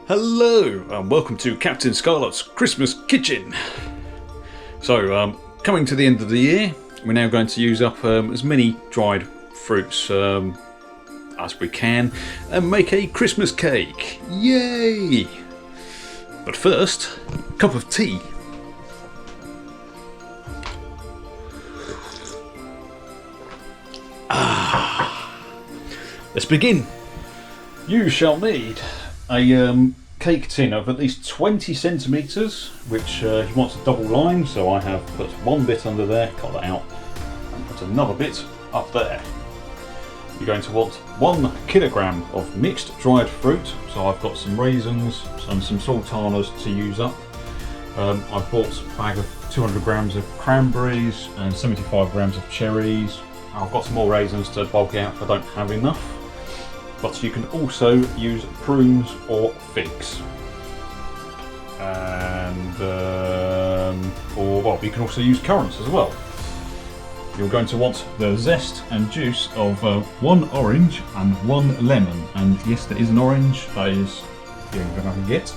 Hello and welcome to Captain Scarlet's Christmas Kitchen. So, coming to the end of the year, we're now going to use up as many dried fruits as we can and make a Christmas cake. Yay! But first, a cup of tea. Let's begin. You shall need a cake tin of at least 20 centimetres, which he wants a double line, so I have put one bit under there, cut that out, and put another bit up there. You're going to want 1 kilogram of mixed dried fruit, so I've got some raisins and some sultanas to use up. I've bought a bag of 200 grams of cranberries and 75 grams of cherries. I've got some more raisins to bulk out if I don't have enough. But you can also use prunes or figs, and you can also use currants as well. You're going to want the zest and juice of 1 orange and 1 lemon, and yes, there is an orange. That is the only thing I can get.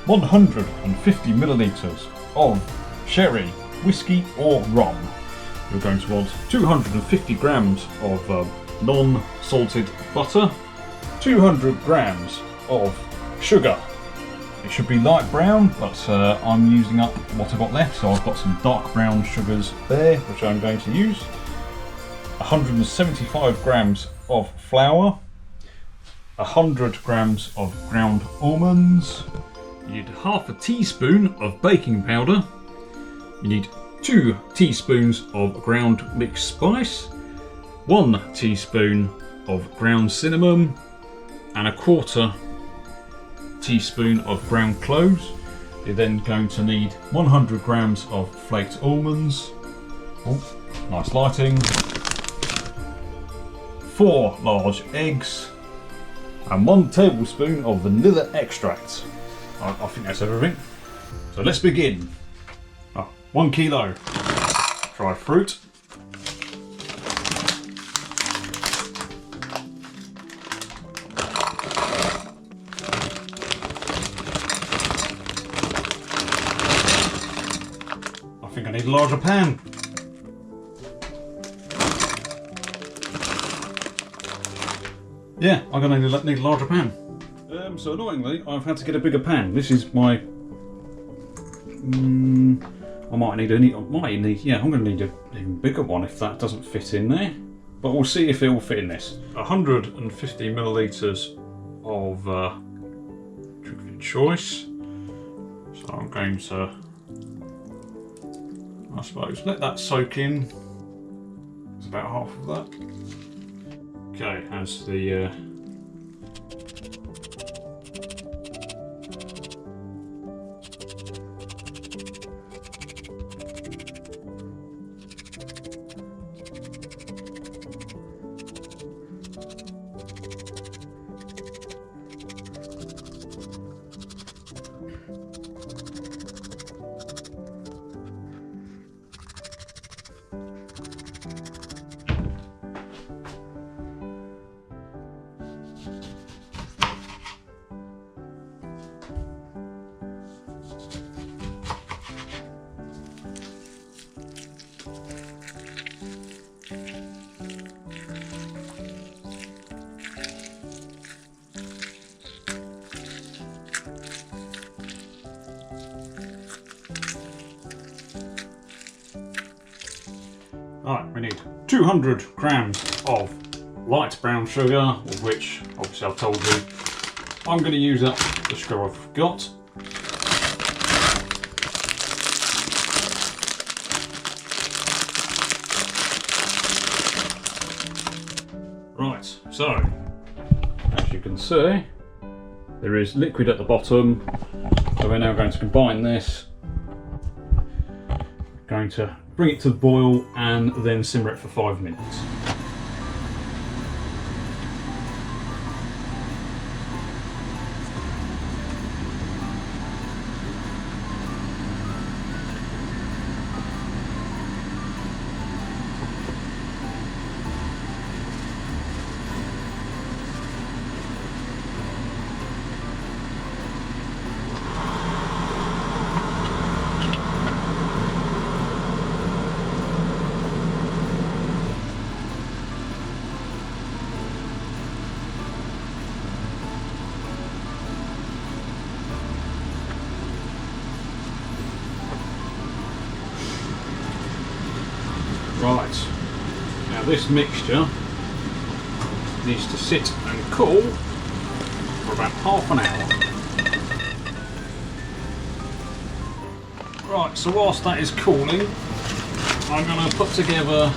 150 millilitres of sherry, whisky or rum. You're going to want 250 grams of non-salted butter. 200 grams of sugar. It should be light brown, but I'm using up what I've got left, so I've got some dark brown sugars there, which I'm going to use. 175 grams of flour. 100 grams of ground almonds. You need half a teaspoon of baking powder. You need 2 teaspoons of ground mixed spice. 1 teaspoon of ground cinnamon. And a 1/4 teaspoon of ground cloves. You're then going to need 100 grams of flaked almonds. Oh, nice lighting. 4 large eggs. And 1 tablespoon of vanilla extract. I think that's everything. So let's begin. 1 kilo dried fruit. I think I need a larger pan. Yeah, I'm going to need a larger pan. So annoyingly, I've had to get a bigger pan. This is my... I'm going to need an even bigger one if that doesn't fit in there. But we'll see if it will fit in this. 150 millilitres of drink of your choice. So I'm going to, I suppose, let that soak in. It's about half of that. Okay, as the Alright, we need 200 grams of light brown sugar, of which, obviously I've told you, I'm going to use up the sugar I've got. Right, so, as you can see, there is liquid at the bottom, so we're now going to combine this. Going to bring it to the boil and then simmer it for 5 minutes. Now this mixture needs to sit and cool for about half an hour. Right, so whilst that is cooling, I'm going to put together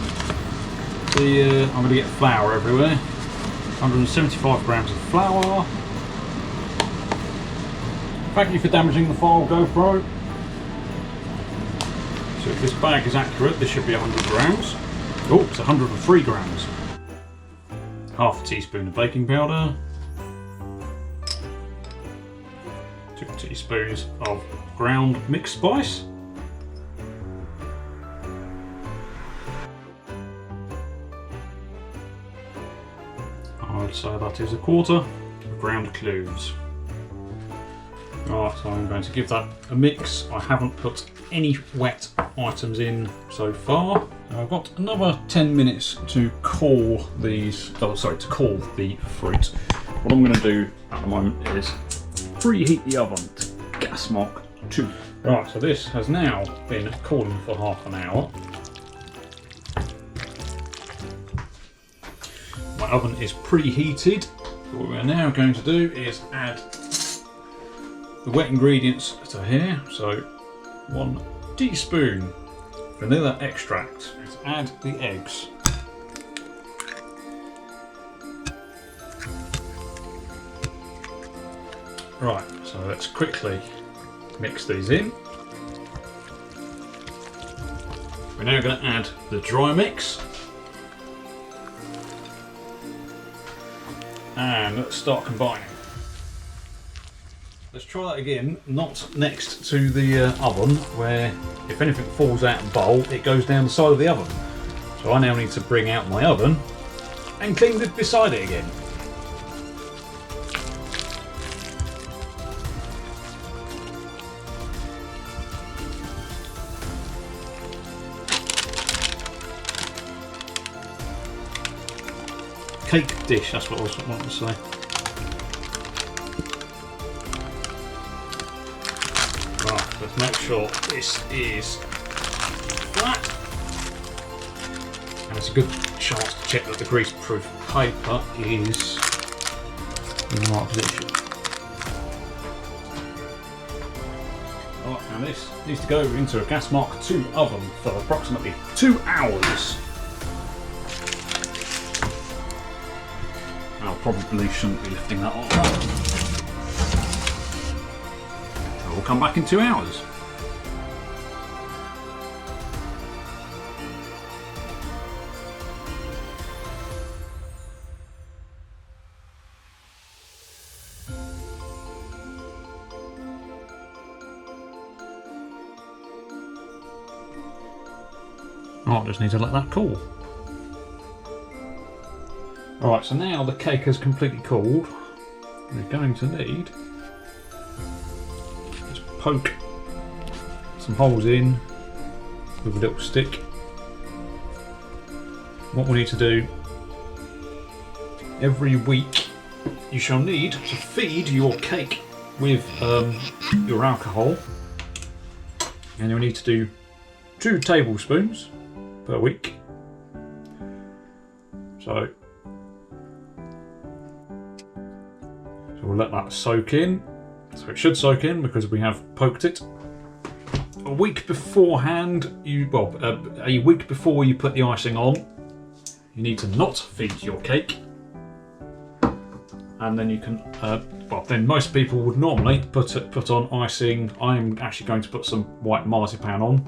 the, I'm going to get flour everywhere. 175 grams of flour. Thank you for damaging the file, GoPro. So if this bag is accurate, this should be 100 grams. Oh, it's 103 grams. Half a teaspoon of baking powder. 2 teaspoons of ground mixed spice. I'd say that is a quarter of ground cloves. Right, so I'm going to give that a mix. I haven't put any wet items in so far. Now I've got another 10 minutes to cool these, to cool the fruit. What I'm going to do at the moment is preheat the oven to gas mark 2. Right, so this has now been cooling for half an hour. My oven is preheated. What we're now going to do is add the wet ingredients to here. So 1 teaspoon vanilla extract. Let's add the eggs. Right, so let's quickly mix these in. We're now going to add the dry mix. And let's start combining. Let's try that again, not next to the oven, where if anything falls out of the bowl, it goes down the side of the oven. So I now need to bring out my oven and clean it beside it again. Cake dish, that's what I was wanting to say. Right, let's make sure this is flat. And it's a good chance to check that the grease-proof paper is in the right position. Right, and this needs to go into a gas mark 2 oven for approximately 2 hours. I probably shouldn't be lifting that off. So we'll come back in 2 hours. Right, just need to let that cool. Right, so now the cake has completely cooled. We're going to need just poke some holes in with a little stick. What we need to do, every week you shall need to feed your cake with your alcohol, and you'll need to do 2 tablespoons per week. So we'll let that soak in. So it should soak in because we have poked it. A week beforehand, a week before you put the icing on, you need to not feed your cake. And then you can, then most people would normally put on icing. I'm actually going to put some white marzipan on.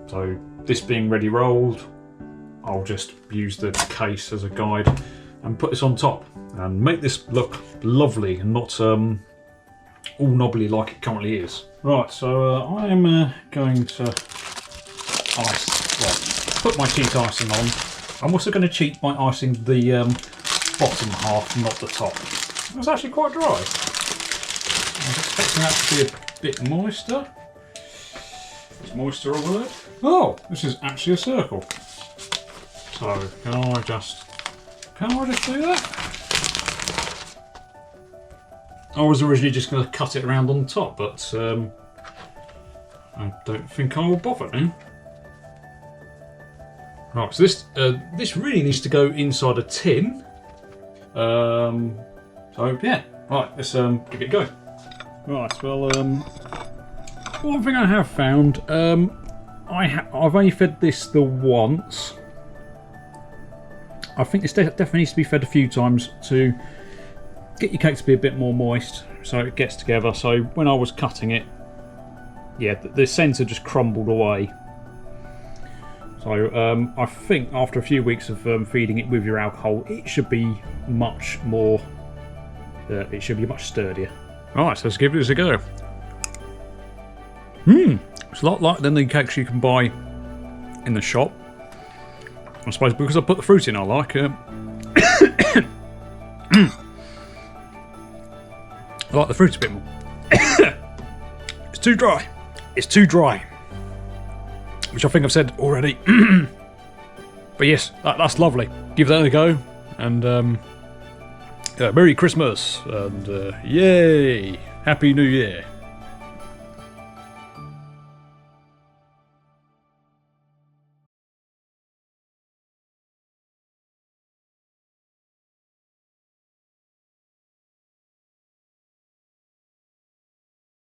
So this being ready rolled, I'll just use the case as a guide and put this on top and make this look lovely and not all knobbly like it currently is. Right, so I am going to put my cheat icing on. I'm also going to cheat by icing the bottom half, not the top. It's actually quite dry. I was expecting that to be a bit moister. Is moisture a word? Oh, this is actually a circle. So can I just do that? I was originally just going to cut it around on the top, but I don't think I will bother now. Right, so this really needs to go inside a tin. So yeah, right, let's give it a go. Right, well, one thing I have found, I've only fed this the once. I think this definitely needs to be fed a few times to get your cake to be a bit more moist, so it gets together. So when I was cutting it, yeah, the centre just crumbled away. So I think after a few weeks of feeding it with your alcohol, it should be much more. It should be much sturdier. Right, so let's give this a go. It's a lot like than the cakes you can buy in the shop. I suppose because I put the fruit in, I like it. I like the fruit a bit more. It's too dry. It's too dry. Which I think I've said already. But yes, that's lovely. Give that a go. And Merry Christmas. And yay. Happy New Year.